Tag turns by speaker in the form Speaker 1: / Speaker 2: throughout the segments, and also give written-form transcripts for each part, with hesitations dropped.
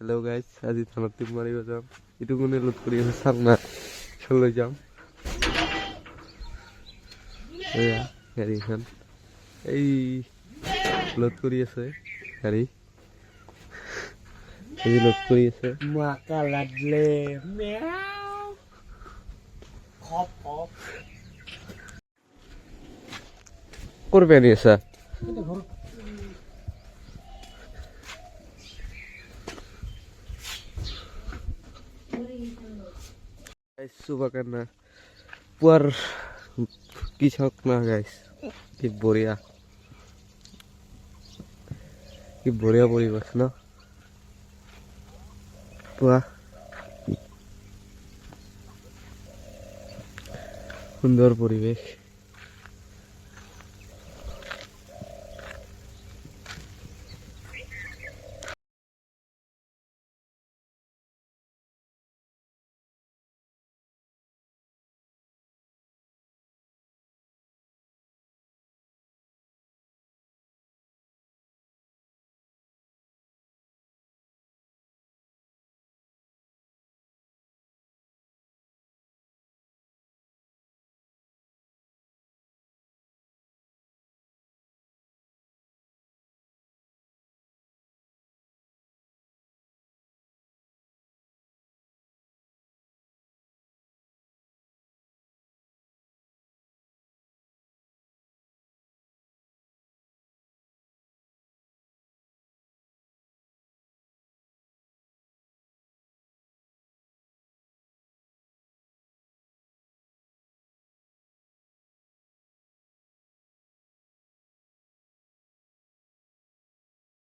Speaker 1: Hello' guys, আজি থানাত টিপ মাৰিব যাম। এইটো কোনে লোড কৰি আছে চাম না, লৈ যাম। এয়া গাড়ীখন এই লোড কৰি আছে, গাড়ী এই লোড কৰি আছে।
Speaker 2: মাকা লাগলে
Speaker 1: কৰবে আনি আছা? বাগান পুয়ার কৃষক না গাইস, কি বঢ়িয়া পরিবেশ না পুয়া সুন্দর পরিবেশ।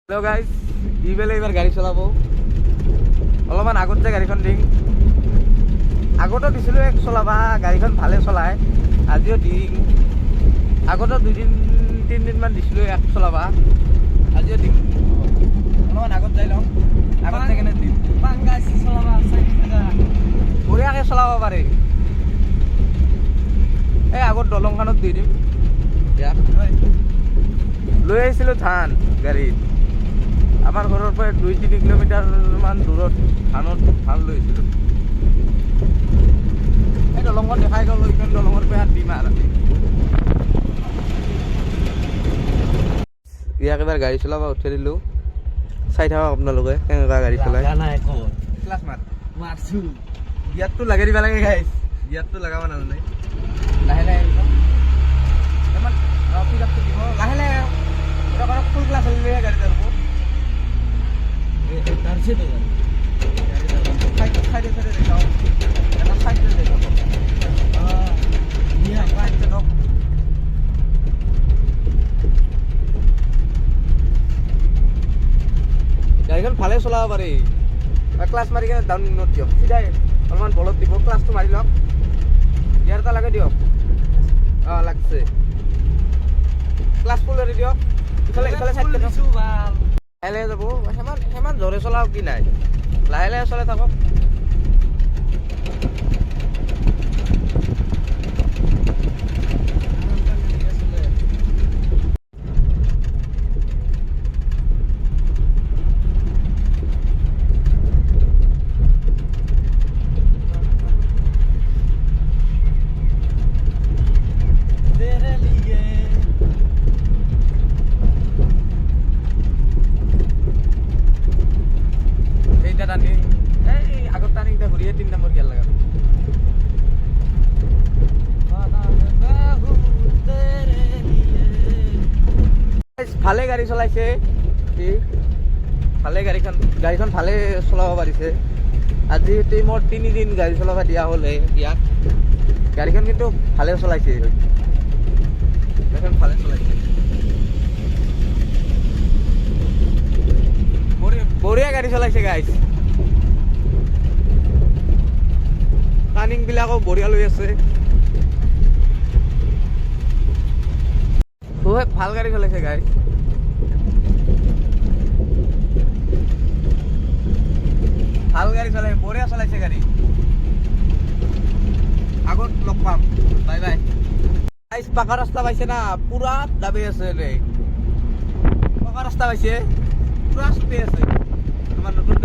Speaker 1: হ্যালো গাইজ, ইবেলে এবার গাড়ি চলাব। অলপমান আগত যে গাড়ীখন দিম, আগতো দিছিলোঁ এক চলাবা, গাড়ীখন ভালে চলায়। আজিও দিম, আগতো 2-3 দিনমান দিছিলোঁ এক চলাবা, আজিও দিম। অলপমান আগত যাই লওঁ, আগত যাই কেনে দিম। বঢ়িয়াকৈ চলাব পাৰে। এই আগত দলংখনত দি দিম। লৈ আহিছিলোঁ ধান গাড়ীত, আমাৰ ঘৰৰ পৰা 2-3 কিলোমিটাৰমান দূৰত ধান লৈ আহিছিলোঁ। এই দলংখন দেখাই গ'ল, এইখন দলঙৰ পৰা দিম আৰু ইয়াক এবাৰ গাড়ী চলাব উঠাই দিলোঁ। চাই থাকক আপোনালোকে কেনেকুৱা গাড়ী চলায়। ক্লাছ মাৰছো, গিয়াৰটো লগাই দিব লাগে গাইজ, গিয়াৰটো লগাব নাজানে। লাহে লাহে দিব, লাহে লাহে ফুল ক্লাছ হ'লেহে গাড়ী যাব। গাড়ীখন ভালে চলাব পাৰি। ক্লাছ মাৰি কিনে ডাউন নোট দিয়ক, চিধাই অলপমান বলত দিব, ক্লাছটো মাৰি লওক, গিয়াৰ এটা লাগে দিয়ক। লাগছে, ক্লাছ ফুল এৰি দিয়ক, ইফালে চাইড লাহে লাহে যাব। সিমান জোৰে চলাওক কি নাই, লাহে লাহে চলাই থাকক। আগত টানি ঘূৰিয়ে 3 নম্বৰ গিয়াৰ লগাব। ভালে গাড়ী চলাইছে, ভালে গাড়ীখন ভালে চলাব পাৰিছে। আজি মোৰ 3 দিন গাড়ী চলাব দিয়া হ'ল ইয়াক। গাড়ীখন কিন্তু ভালে চলাইছে, গাড়ীখন ভালে চলাইছে, বঢ়িয়া গাড়ী চলাইছে গাইজ। টাৰ্ণিং বিলাকো বঢ়িয়া লৈ আছে, ভাল গাড়ী চলাইছে গাইজ। ভাল গাড়ী চলাইছে, বঢ়িয়া চলাইছে গাড়ী। আগত লগ পাম, বাই বাই। পাকা ৰাস্তা পাইছে না, পুৰা দাবি আছে ৰে। পাকা ৰাস্তা পাইছে, পুৰা চুটি আছে আমাৰ নতুন